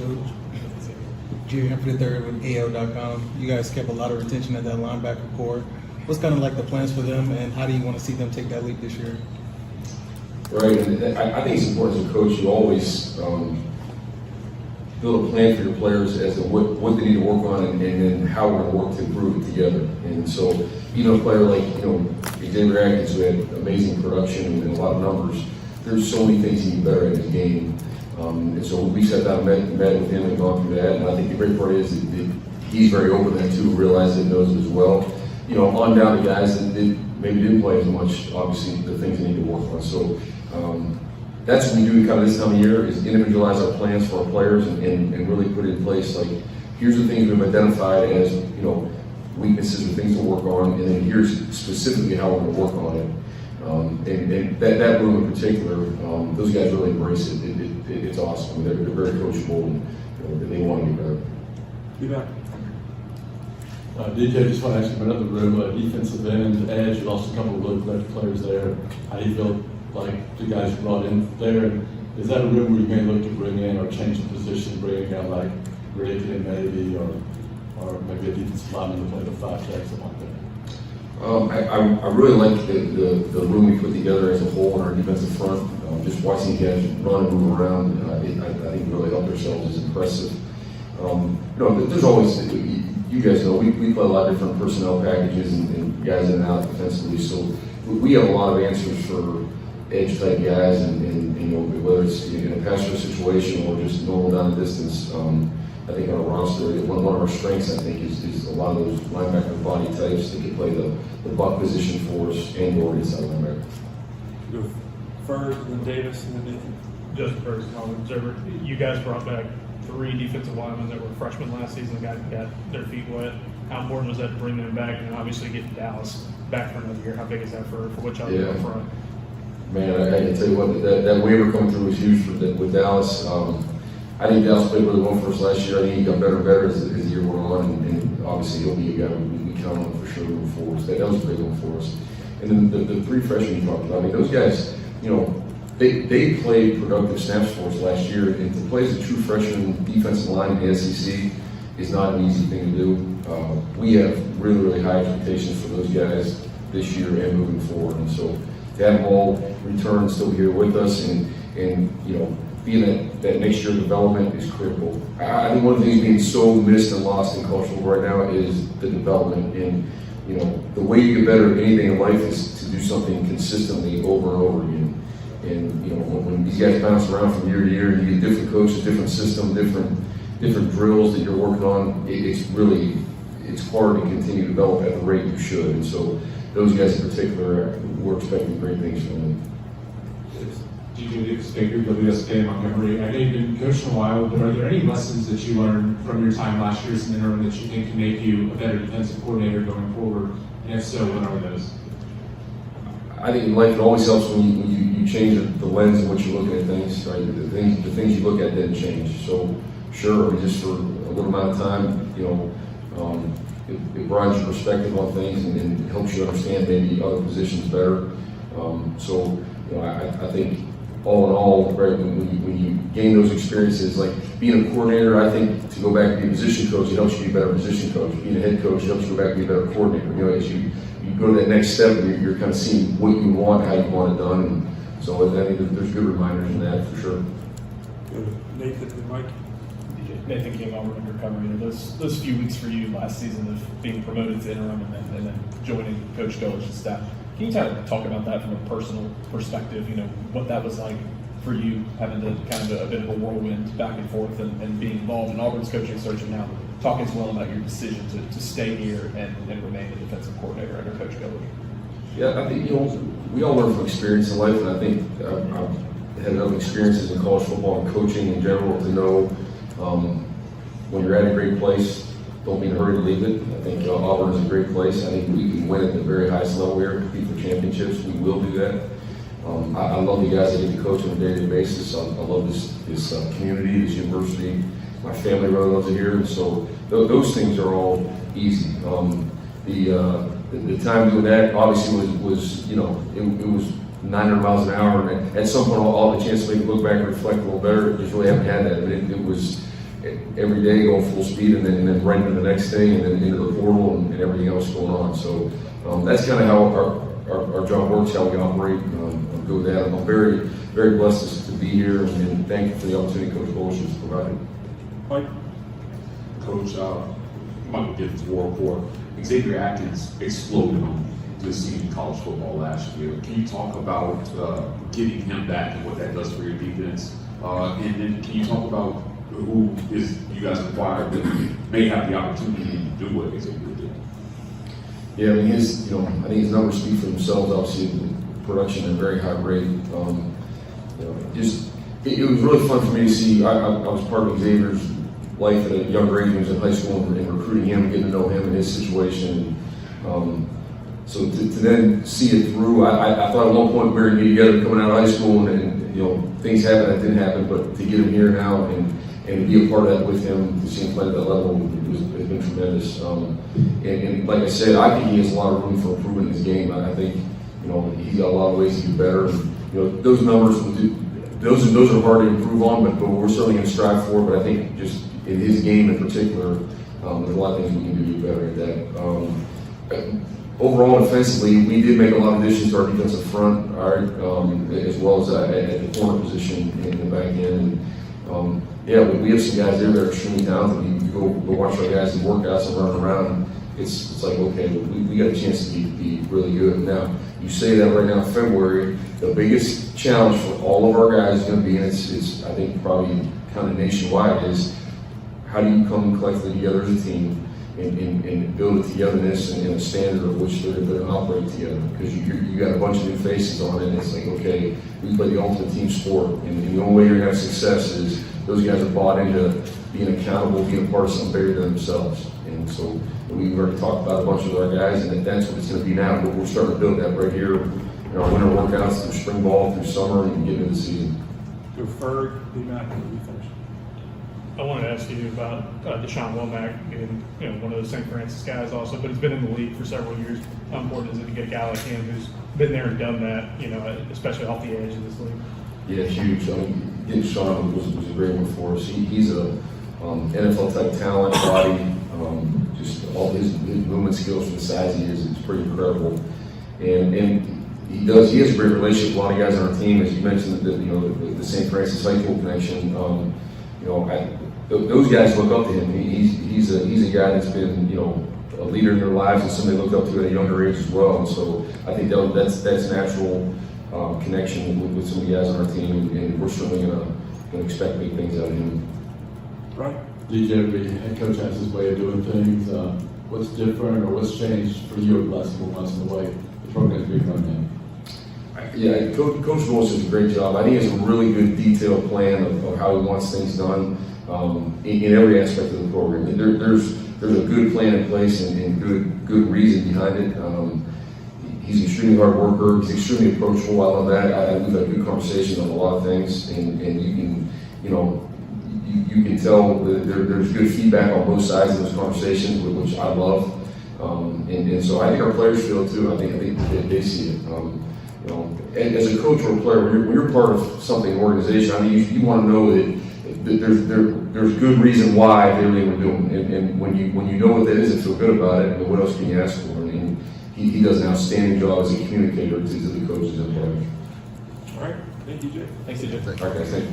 Coach. Jerry Anthony III with AL.com. You guys kept a lot of retention at that linebacker core. What's kind of like the plans for them, and how do you want to see them take that leap this year? Right, and I think it's important as a coach, you always build a plan for your players as to what they need to work on and then how we're going to work to improve it together. And so, even a player like, Xavier Atkins, who had amazing production and a lot of numbers, there's so many things he can be better at in his game. And so we sat down and met with him and gone through that. And I think the great part is that he's very open to that too, realizes and knows it as well. On down to guys that maybe didn't play as much, obviously, the things they need to work on. So that's what we do kind of this time of year, is individualize our plans for our players and really put it in place. Like, here's the things we've identified as, weaknesses or things to work on, and then here's specifically how we're going to work on it. And that room in particular, those guys really embrace it. It's awesome. They're very coachable, and they want to get better. You bet. DJ, just want to ask you about the room, defensive end, edge. You lost a couple of really great players there. How do you feel like the guys you brought in there? And is that a room where you may look to bring in or change the position, bring a guy like Rick in maybe, or maybe a defensive lineman to play the 5 tech, something like that? I really like the room we put together as a whole on our defensive front. Just watching guys run and move around, I think we really helped ourselves. Is impressive. There's always, you guys know, we play a lot of different personnel packages and guys in and out defensively, so we have a lot of answers for edge type guys, and whether it's in a pass rush situation or just normal down the distance. I think on our roster, one of our strengths, I think, is a lot of those linebacker body types that can play the buck position for us and or inside linebacker. Go first, and then Davis, and then Nathan. Just first, observer. You guys brought back 3 defensive linemen that were freshmen last season that got their feet wet. How important was that to bring them back, and obviously getting Dallas back for another year? How big is that for what y'all do up front? Man, I can tell you what, that waiver coming through was huge with Dallas. I think Dallas played really well for us last year. I think he got better and better as the year went on, and obviously he'll be a guy we count on for sure moving forward. So that was a big one for us. And then the 3 freshmen you talked about, I mean, those guys, they played productive snaps for us last year, and to play as a true freshman defensive line in the SEC is not an easy thing to do. We have really, really high expectations for those guys this year and moving forward. And so to have them all return still here with us and being that next year development is critical. I think one of the things being so missed and lost in culture right now is the development. And the way you get better at anything in life is to do something consistently over and over again. And when these guys bounce around from year to year, and you get different coaches, different system, different drills that you're working on, it's hard to continue to develop at the rate you should. And so those guys in particular, we're expecting great things from them. DJ Speaker, WSK Montgomery. I know you've been coaching a while, but are there any lessons that you learned from your time last year as an interim that you think can make you a better defensive coordinator going forward? And if so, what are those? I think in life it always helps when you change the lens in which you're looking at things. Right? The things you look at then change. So sure, just for a little amount of time, it broadens your perspective on things and helps you understand maybe other positions better. I think all in all, right, when you gain those experiences, like being a coordinator, I think to go back and be a position coach, it helps you be a better position coach. Being a head coach, it helps you go back and be a better coordinator. As you go to that next step, you're kind of seeing what you want, how you want it done. And so I think there's good reminders in that for sure. Nathan and Mike. Nathan King, Auburn undercover. Those few weeks for you last season of being promoted to interim and then joining Coach Dolich's staff. Can you talk about that from a personal perspective? What that was like for you, having to kind of a bit of a whirlwind back and forth and being involved in Auburn's coaching search, and now talk as well about your decision to stay here and remain the defensive coordinator under Coach Dolich. Yeah, I think we all learn from experience in life, and I think I've had enough experiences in college football and coaching in general to know when you're at a great place, don't be in a hurry to leave it. I think Auburn is a great place. I think we can win at the very highest level here, compete for championships. We will do that. I love the guys that get to coach on a day-to-day basis. I love this community, this university. My family really loves it here, and so those things are all easy. The time doing that obviously was it was 900 miles an hour, and at some point I'll have a chance to maybe look back and reflect a little better. Just really haven't had that. But it was every day going full speed, and then right into the next thing, and then into the portal and everything else going on. So that's kind of how our job works, how we operate. Go with that. I'm very, very blessed to be here, and thankful for the opportunity Coach Bowles has provided. Mike? Coach, Michael Gibbons, War Report. Xavier Atkins exploded on this season in college football last year. Can you talk about getting him back and what that does for your defense? And then can you talk about who is you guys acquired that may have the opportunity to do what Xavier did? Yeah, I mean, I think his numbers speak for themselves. Obviously, the production at a very high rate. It was really fun for me to see. I was part of Xavier's life at a younger age when he was in high school, and recruiting him, getting to know him and his situation. So to then see it through, I thought at one point we were going to be together coming out of high school, and things happened that didn't happen. But to get him here now and to be a part of that with him, to see him play at that level, has been tremendous. And like I said, I think he has a lot of room for improvement in his game. I think he's got a lot of ways to do better. And, those numbers, those are hard to improve on, but we're certainly going to strive for it. But I think just in his game in particular, there's a lot of things we can do better at that. Overall, defensively, we did make a lot of additions to our defensive front, as well as at the corner position in the back end. We have some guys there that are extremely talented. You go watch our guys in workouts and running around. It's like, okay, we got a chance to be really good. Now, you say that right now in February, the biggest challenge for all of our guys is going to be, and it's I think probably kind of nationwide, is how do you come collectively together as a team and build a togetherness and a standard of which they're going to operate together? Because you got a bunch of new faces on it, and it's like, okay, we play the ultimate team sport, and the only way you're going to have success is those guys are bought into being accountable, being a part of something bigger than themselves. And so we've already talked about a bunch of our guys, and that's what it's going to be now. But we're starting to build that right here in our winter workouts, through spring ball, through summer, and getting into the season. Go Ferg, D-Mac, and we finish. I wanted to ask you about Deshaun Womack being one of those St. Francis guys also, but he's been in the league for several years. How important is it to get a guy like him who's been there and done that, especially off the edge of this league? Yeah, huge. I mean, getting Sean was a great one for us. He's a NFL type talent, body, just all his movement skills for the size he is pretty incredible. And he has a great relationship with a lot of guys on our team, as you mentioned, the St. Francis High School connection. Those guys look up to him. He's a guy that's been a leader in their lives and somebody looked up to at a younger age as well. And so I think that's natural connection with some of the guys on our team, and we're certainly going to expect big things out of him. Right. DJ, every head coach has his way of doing things. What's different or what's changed for you over the last 4 months in the way the program's being run now? Yeah, Coach Bowles does a great job. I think he has a really good detailed plan of how he wants things done in every aspect of the program. There's a good plan in place and good reason behind it. He's an extremely hard worker. He's extremely approachable. I love that. We've had good conversations on a lot of things, and you can tell that there's good feedback on both sides of those conversations, which I love. And so I think our players feel it too. I think they see it. As a coach or a player, when you're part of something, organization, I mean, you want to know that there's good reason why they're doing what they're doing. And when you know what that is and feel good about it, what else can you ask for? And he does an outstanding job as a communicator to the coaches and players. All right. Thank you, Jay. Thanks, DJ. All right, guys, thank you.